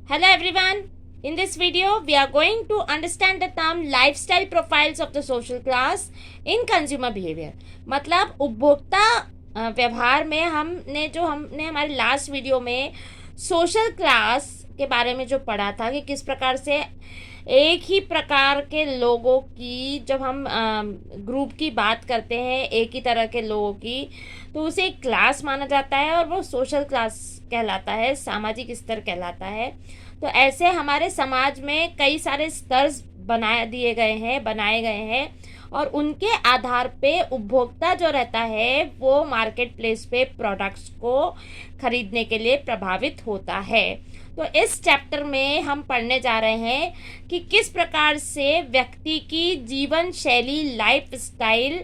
Hello everyone. In this video, we are going to understand the term lifestyle profiles of the social class in consumer behavior. मतलब उपभोक्ता व्यवहार में हमने हमारे last video में social class के बारे में जो पढ़ा था कि किस प्रकार से एक ही प्रकार के लोगों की जब हम ग्रुप की बात करते हैं, एक ही तरह के लोगों की, तो उसे एक क्लास माना जाता है और वो सोशल क्लास कहलाता है, सामाजिक स्तर कहलाता है। तो ऐसे हमारे समाज में कई सारे स्तर बनाए गए हैं और उनके आधार पे उपभोक्ता जो रहता है वो मार्केट प्लेस पे प्रोडक्ट्स को खरीदने के लिए प्रभावित होता है। तो इस चैप्टर में हम पढ़ने जा रहे हैं कि किस प्रकार से व्यक्ति की जीवन शैली, लाइफ स्टाइल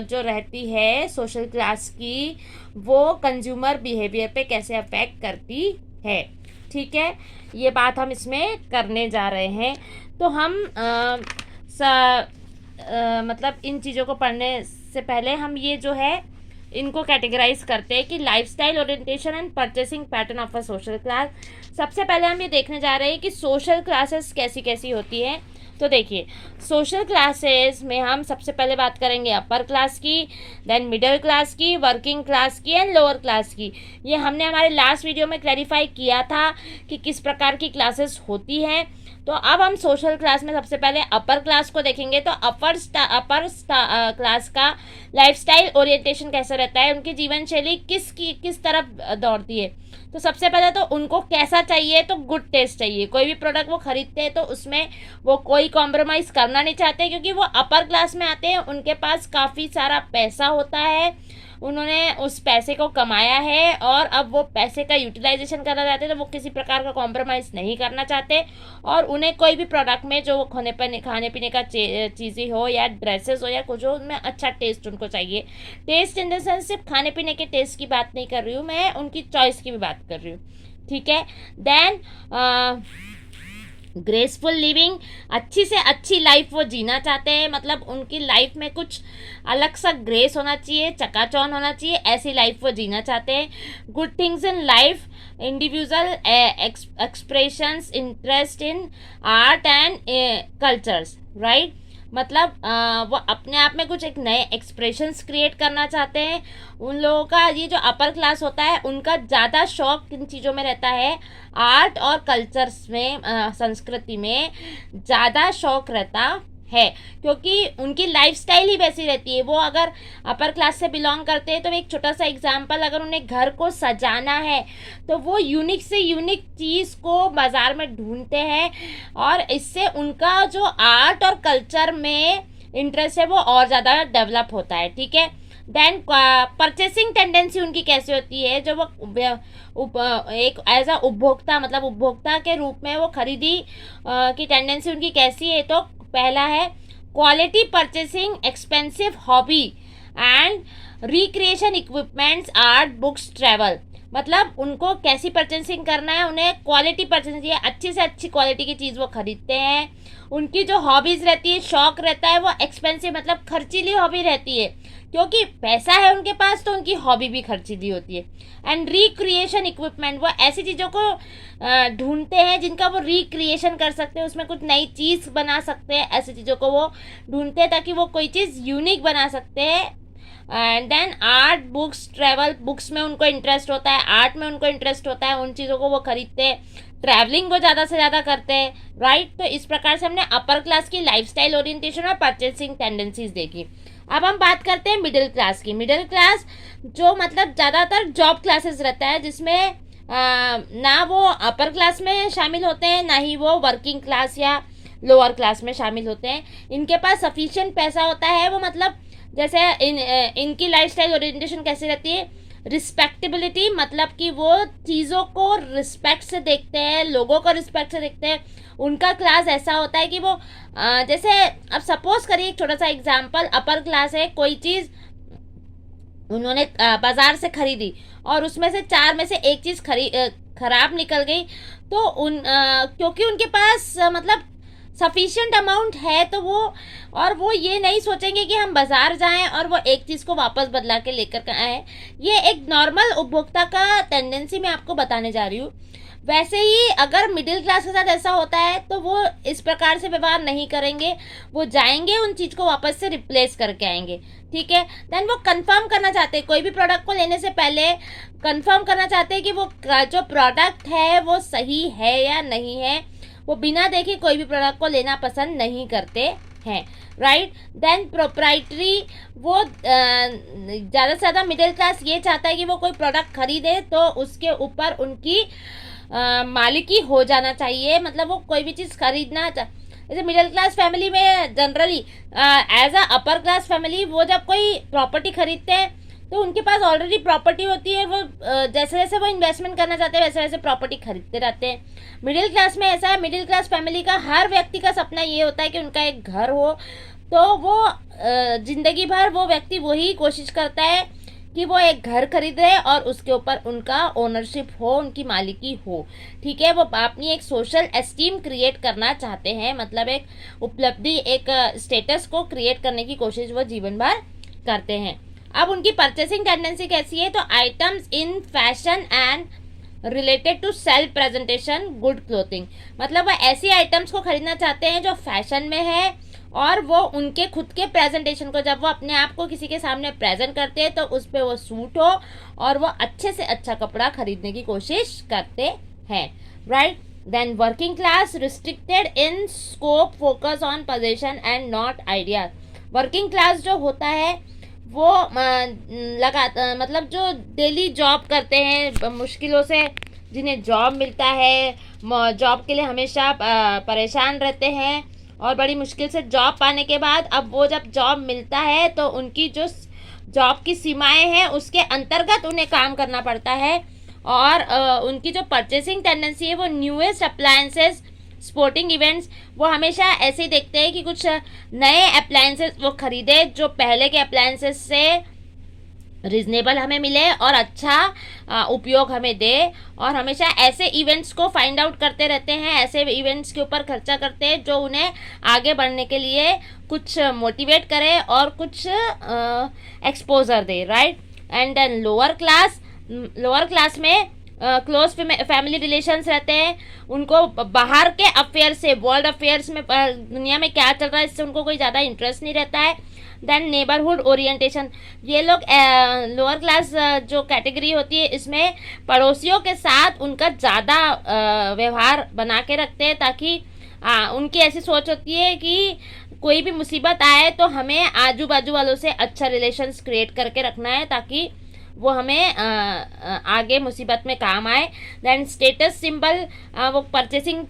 जो रहती है सोशल क्लास की, वो कंज्यूमर बिहेवियर पे कैसे अफेक्ट करती है। ठीक है, ये बात हम इसमें करने जा रहे हैं। तो हम मतलब इन चीज़ों को पढ़ने से पहले हम ये जो है इनको कैटेगराइज करते हैं कि lifestyle orientation and purchasing pattern of a social class. सबसे पहले हम ये देखने जा रहे हैं कि सोशल क्लासेस कैसी कैसी होती हैं। तो देखिए, सोशल क्लासेस में हम सबसे पहले बात करेंगे अपर क्लास की, देन मिडिल क्लास की, वर्किंग क्लास की एंड लोअर क्लास की। ये हमने हमारे लास्ट वीडियो में क्लैरिफाई किया था कि किस प्रकार की क्लासेस होती हैं। तो अब हम सोशल क्लास में सबसे पहले अपर क्लास को देखेंगे। तो अपर क्लास का लाइफस्टाइल ओरिएंटेशन कैसा रहता है, उनकी जीवन शैली किस तरफ दौड़ती है। तो सबसे पहले तो उनको कैसा चाहिए, तो गुड टेस्ट चाहिए। कोई भी प्रोडक्ट वो खरीदते हैं तो उसमें वो कोई कॉम्प्रोमाइज़ करना नहीं चाहते, क्योंकि वो अपर क्लास में आते हैं, उनके पास काफ़ी सारा पैसा होता है, उन्होंने उस पैसे को कमाया है और अब वो पैसे का यूटिलाइजेशन करना चाहते हैं। तो वो किसी प्रकार का कॉम्प्रोमाइज़ नहीं करना चाहते और उन्हें कोई भी प्रोडक्ट में जो खाने पीने का चीज़ें हो या ड्रेसेस हो या कुछ हो, उनमें अच्छा टेस्ट उनको चाहिए। टेस्ट इन द सेंस सिर्फ खाने पीने के टेस्ट की बात नहीं कर रही हूँ मैं, उनकी चॉइस की भी बात कर रही हूँ। ठीक है, देन ग्रेसफुल लिविंग, अच्छी से अच्छी लाइफ वो जीना चाहते हैं। मतलब उनकी लाइफ में कुछ अलग सा ग्रेस होना चाहिए, चकाचौंध होना चाहिए, ऐसी लाइफ वो जीना चाहते हैं। Good things in life, individual expressions, interest in art and cultures, right. मतलब वो अपने आप में कुछ एक नए एक्सप्रेशंस क्रिएट करना चाहते हैं। उन लोगों का ये जो अपर क्लास होता है, उनका ज़्यादा शौक किन चीज़ों में रहता है, आर्ट और कल्चर्स में, संस्कृति में ज़्यादा शौक रहता है, क्योंकि उनकी लाइफस्टाइल ही वैसी रहती है। वो अगर अपर क्लास से बिलोंग करते हैं तो एक छोटा सा एग्जांपल, अगर उन्हें घर को सजाना है तो वो यूनिक से यूनिक चीज़ को बाज़ार में ढूंढते हैं और इससे उनका जो आर्ट और कल्चर में इंटरेस्ट है वो और ज़्यादा डेवलप होता है। ठीक है, देन परचेसिंग टेंडेंसी उनकी कैसी होती है, जो वो एक एज अ उपभोक्ता, मतलब उपभोक्ता के रूप में वो खरीदी की टेंडेंसी उनकी कैसी है। तो पहला है quality purchasing, expensive hobby and recreation equipments, art, books, travel. मतलब उनको कैसी परचेसिंग करना है, उन्हें क्वालिटी परचेसिंग चाहिए, अच्छी से अच्छी क्वालिटी की चीज़ वो खरीदते हैं। उनकी जो हॉबीज़ रहती है, शौक रहता है, वो एक्सपेंसिव मतलब खर्चीली हॉबी रहती है, क्योंकि पैसा है उनके पास तो उनकी हॉबी भी खर्चीली होती है। एंड रिक्रिएशन इक्विपमेंट, वो ऐसी चीज़ों को ढूंढते हैं जिनका वो रिक्रिएशन कर सकते हैं, उसमें कुछ नई चीज़ बना सकते हैं, ऐसी चीज़ों को वो ढूंढते हैं ताकि वो कोई चीज़ यूनिक बना सकते हैं। And then art, books, travel, books में उनको इंटरेस्ट होता है, आर्ट में उनको इंटरेस्ट होता है, उन चीज़ों को वो खरीदते हैं। ट्रैवलिंग वो ज़्यादा से ज़्यादा करते हैं, राइट। तो इस प्रकार से हमने अपर क्लास की लाइफस्टाइल ओरिएंटेशन और परचेसिंग टेंडेंसीज देखी। अब हम बात करते हैं मिडिल क्लास की। मिडिल क्लास जो मतलब ज़्यादातर जॉब क्लासेस रहता है, जिसमें ना वो अपर क्लास में शामिल होते हैं, ना ही वो वर्किंग क्लास या लोअर क्लास में शामिल होते हैं। इनके पास सफिशिएंट पैसा होता है। वो मतलब जैसे इनकी लाइफस्टाइल ओरिएंटेशन कैसी रहती है, रिस्पेक्टेबिलिटी, मतलब कि वो चीज़ों को रिस्पेक्ट से देखते हैं, लोगों को रिस्पेक्ट से देखते हैं। उनका क्लास ऐसा होता है कि वो जैसे अब सपोज करिए एक छोटा सा एग्जांपल, अपर क्लास है, कोई चीज़ उन्होंने बाज़ार से खरीदी और उसमें से 4 में से एक चीज़ खराब निकल गई, तो क्योंकि उनके पास मतलब सफिशिएंट अमाउंट है, तो वो ये नहीं सोचेंगे कि हम बाज़ार जाएं और वो एक चीज़ को वापस बदला के लेकर आए। ये एक नॉर्मल उपभोक्ता का टेंडेंसी मैं आपको बताने जा रही हूँ। वैसे ही अगर मिडिल क्लास के साथ ऐसा होता है तो वो इस प्रकार से व्यवहार नहीं करेंगे, वो जाएंगे उन चीज़ को वापस से रिप्लेस करके आएंगे, ठीक है। देन वो कंफर्म करना चाहते हैं, कोई भी प्रोडक्ट को लेने से पहले कंफर्म करना चाहते हैं कि वो जो प्रोडक्ट है वो सही है या नहीं है। वो बिना देखे कोई भी प्रोडक्ट को लेना पसंद नहीं करते हैं, राइट। देन प्रोप्राइटरी, वो ज़्यादा से ज़्यादा मिडिल क्लास ये चाहता है कि वो कोई प्रोडक्ट खरीदे तो उसके ऊपर उनकी मालिकी हो जाना चाहिए, मतलब वो कोई भी चीज़ खरीदना जैसे मिडिल क्लास फैमिली में generally as a upper class family वो जब कोई प्रॉपर्टी खरीदते हैं तो उनके पास ऑलरेडी प्रॉपर्टी होती है, वो जैसे जैसे वो इन्वेस्टमेंट करना चाहते हैं वैसे वैसे प्रॉपर्टी खरीदते रहते हैं। मिडिल क्लास में ऐसा है, मिडिल क्लास फैमिली का हर व्यक्ति का सपना ये होता है कि उनका एक घर हो, तो वो ज़िंदगी भर वो व्यक्ति वही कोशिश करता है कि वो एक घर खरीदे और उसके ऊपर उनका ओनरशिप हो, उनकी मालिकी हो, ठीक है। वो अपनी एक सोशल एस्टीम क्रिएट करना चाहते हैं, मतलब एक उपलब्धि, एक स्टेटस को क्रिएट करने की कोशिश वो जीवन भर करते हैं। अब उनकी परचेसिंग टेंडेंसी कैसी है, तो items in fashion and related to self presentation, good clothing, मतलब वो ऐसी आइटम्स को खरीदना चाहते हैं जो फैशन में है और वो उनके खुद के प्रेजेंटेशन को, जब वो अपने आप को किसी के सामने प्रेजेंट करते हैं तो उस पर वो सूट हो और वो अच्छे से अच्छा कपड़ा खरीदने की कोशिश करते हैं, right. Then working class, restricted in scope, focus on position and not idea. Working class जो होता है वो मतलब जो डेली जॉब करते हैं, मुश्किलों से जिन्हें जॉब मिलता है, जॉब के लिए हमेशा परेशान रहते हैं और बड़ी मुश्किल से जॉब पाने के बाद अब वो जब जॉब मिलता है तो उनकी जो जॉब की सीमाएं हैं उसके अंतर्गत उन्हें काम करना पड़ता है और उनकी जो परचेसिंग टेंडेंसी है वो न्यूएस्ट अप्लायंसेस, स्पोर्टिंग इवेंट्स, वो हमेशा ऐसे ही देखते हैं कि कुछ नए अप्लायंसेस वो खरीदे जो पहले के अप्लायंसेस से रिजनेबल हमें मिले और अच्छा उपयोग हमें दे, और हमेशा ऐसे इवेंट्स को फाइंड आउट करते रहते हैं, ऐसे इवेंट्स के ऊपर खर्चा करते हैं जो उन्हें आगे बढ़ने के लिए कुछ मोटिवेट करे और कुछ एक्सपोजर दे, right. And then lower class में क्लोज फैमिली रिलेशंस रहते हैं, उनको बाहर के अफेयर से, वर्ल्ड अफेयर्स में दुनिया में क्या चल रहा है इससे उनको कोई ज़्यादा इंटरेस्ट नहीं रहता है। देन नेबरहुड ओरिएंटेशन, ये लोग लोअर क्लास जो कैटेगरी होती है इसमें पड़ोसियों के साथ उनका ज़्यादा व्यवहार बना के रखते हैं, ताकि उनकी ऐसी सोच होती है कि कोई भी मुसीबत आए तो हमें आजू बाजू वालों से अच्छा रिलेशंस क्रिएट करके रखना है ताकि वो हमें आगे मुसीबत में काम आए। देन स्टेटस सिंबल, वो परचेसिंग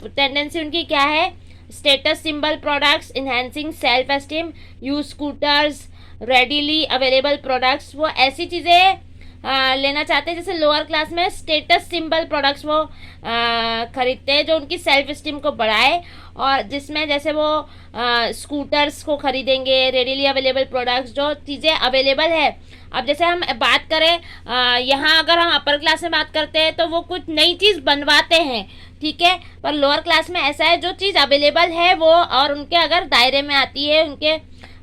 टेंडेंसी उनकी क्या है, status symbol products enhancing self esteem, use scooters, readily available products, वो ऐसी चीज़ें लेना चाहते हैं जैसे लोअर क्लास में स्टेटस सिंबल प्रोडक्ट्स वो खरीदते हैं जो उनकी सेल्फ एस्टीम को बढ़ाए, और जिसमें जैसे वो स्कूटर्स को खरीदेंगे, रेडीली अवेलेबल प्रोडक्ट्स, जो चीज़ें अवेलेबल है। अब जैसे हम बात करें यहाँ अगर हम अपर क्लास में बात करते हैं तो वो कुछ नई चीज़ बनवाते हैं, ठीक है, पर लोअर क्लास में ऐसा है जो चीज़ अवेलेबल है वो और उनके अगर दायरे में आती है, उनके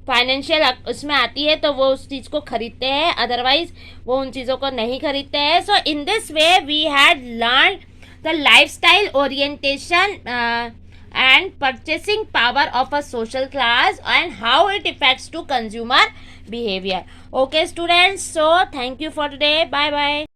फाइनेंशियल उसमें आती है तो वो उस चीज़ को खरीदते हैं, अदरवाइज वो उन चीज़ों को नहीं खरीदते हैं। So in this way we had learn the lifestyle orientation and purchasing power of a social class and how it affects to consumer behavior. Okay students, so thank you for today. Bye bye.